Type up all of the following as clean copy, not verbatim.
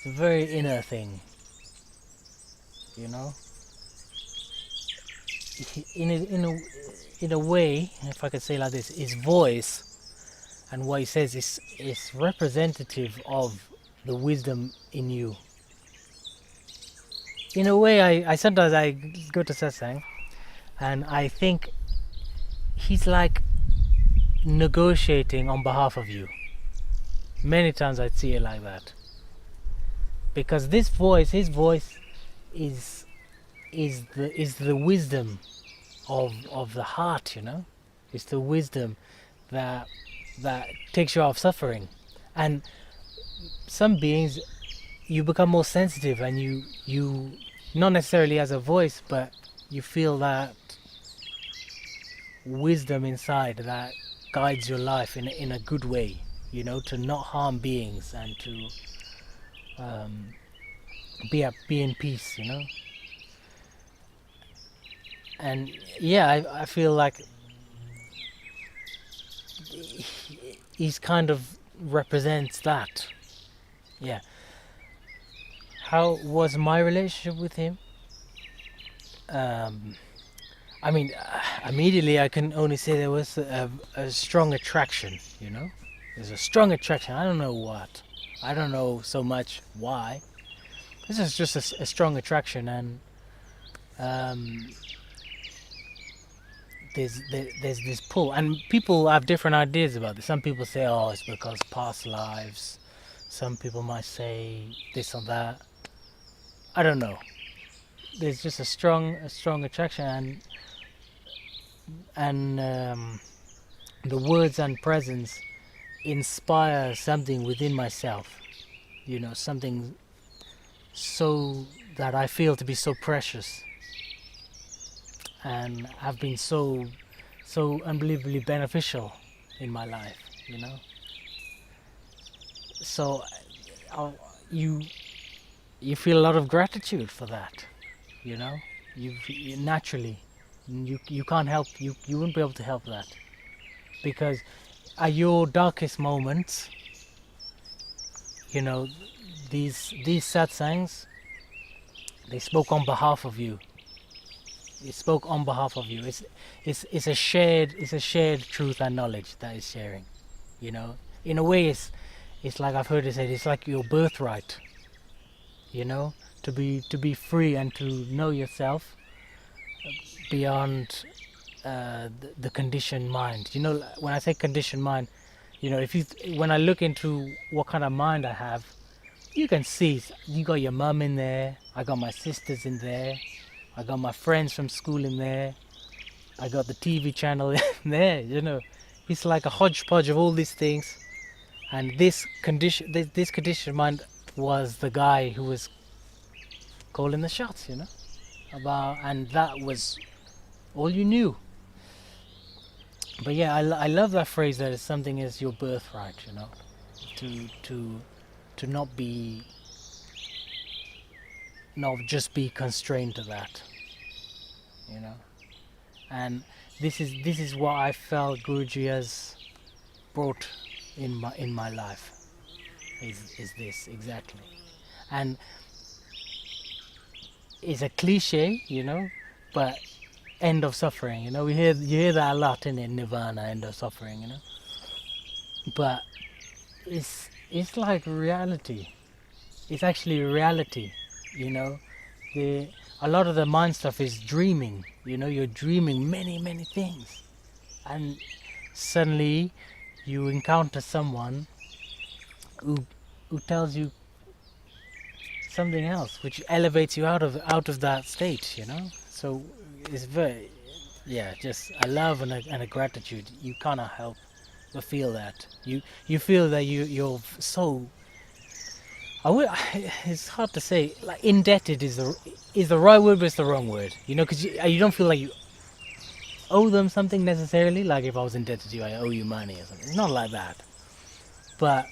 It's a very inner thing, you know. In a way, if I could say like this, his voice and what he says is representative of the wisdom in you. In a way, I sometimes I go to satsang and I think he's like negotiating on behalf of you. Many times I see it like that, because this voice, his voice, is the wisdom of the heart. You know, it's the wisdom that takes you out of suffering. And some beings, you become more sensitive, and you not necessarily as a voice, but you feel that wisdom inside that guides your life in a good way, you know, to not harm beings and to be in peace, you know. And yeah, I feel like he's kind of represents that. Yeah. How was my relationship with him? I mean, immediately I can only say there was a strong attraction, you know? There's a strong attraction. I don't know what. I don't know so much why. This is just a strong attraction, and there's this pull. And people have different ideas about this. Some people say, oh, it's because past lives. Some people might say this or that. I don't know. There's just a strong attraction, and the words and presence inspire something within myself, you know, something so that I feel to be so precious and have been so unbelievably beneficial in my life, you know. So you feel a lot of gratitude for that, you know. You naturally, you can't help, you wouldn't be able to help that, because at your darkest moments, you know, these satsangs, they spoke on behalf of you. It spoke on behalf of you. It's a shared truth and knowledge that is sharing, you know. In a way, it's like I've heard it said, it's like your birthright, you know, to be free and to know yourself beyond the conditioned mind. You know, when I say conditioned mind, you know, when I look into what kind of mind I have, you can see you got your mum in there, I got my sisters in there, I got my friends from school in there, I got the TV channel in there, you know. It's like a hodgepodge of all these things. And this conditioned mind was the guy who was calling the shots, you know, and that was all you knew. But yeah, I love that phrase that something is your birthright, you know, to not just be constrained to that, you know. And this is what I felt Guruji has brought in my life, is this exactly. And it's a cliche, you know, but end of suffering, you know, you hear that a lot in Nirvana, end of suffering, you know. But it's like reality. It's actually reality, you know. A lot of the mind stuff is dreaming, you know. You're dreaming many things, and suddenly you encounter someone who tells you something else, which elevates you out of that state, you know. So it's very, yeah, just a love and a gratitude. You cannot help but feel that. You feel that you're so. It's hard to say. Like, indebted is the right word, but it's the wrong word. You know, because you don't feel like you owe them something necessarily. Like if I was indebted to you, I owe you money or something. It's not like that. But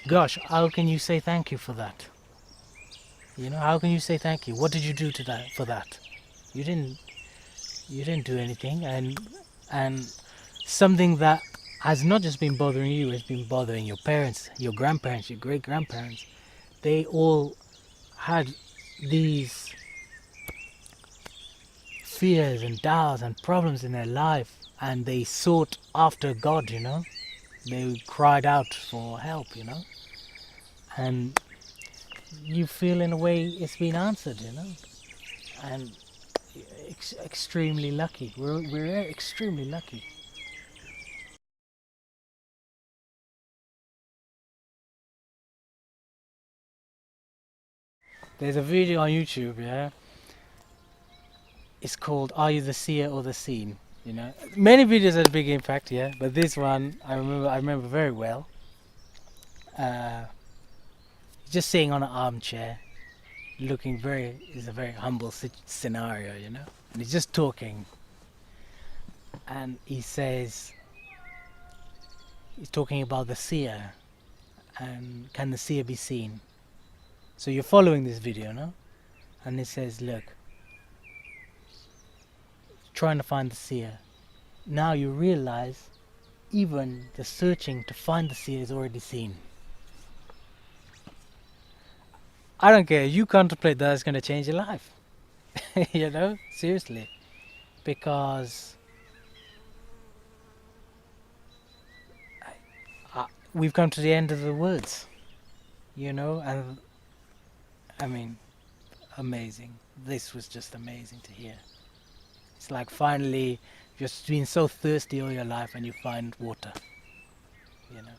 gosh, how can you say thank you for that? You know, how can you say thank you? What did you do for that? You didn't do anything, and something that has not just been bothering you, it's been bothering your parents, your grandparents, your great grandparents. they all had these fears and doubts and problems in their life, and they sought after God, you know. They cried out for help, you know. And you feel in a way it's been answered, you know. And extremely lucky. We're extremely lucky. There's a video on YouTube, yeah. It's called "Are You the Seer or the Seen?" You know, many videos had a big impact, yeah. But this one, I remember very well. Uh, just sitting on an armchair, looking is a very humble scenario, you know. And he's just talking, and he's talking about the seer, and can the seer be seen? So you're following this video, no? And it says, look, trying to find the seer. Now you realize even the searching to find the seer is already seen. I don't care, you contemplate that, it's going to change your life. You know, seriously. Because we've come to the end of the words, you know, and I mean, amazing. This was just amazing to hear. It's like finally, you've just been so thirsty all your life and you find water, you know.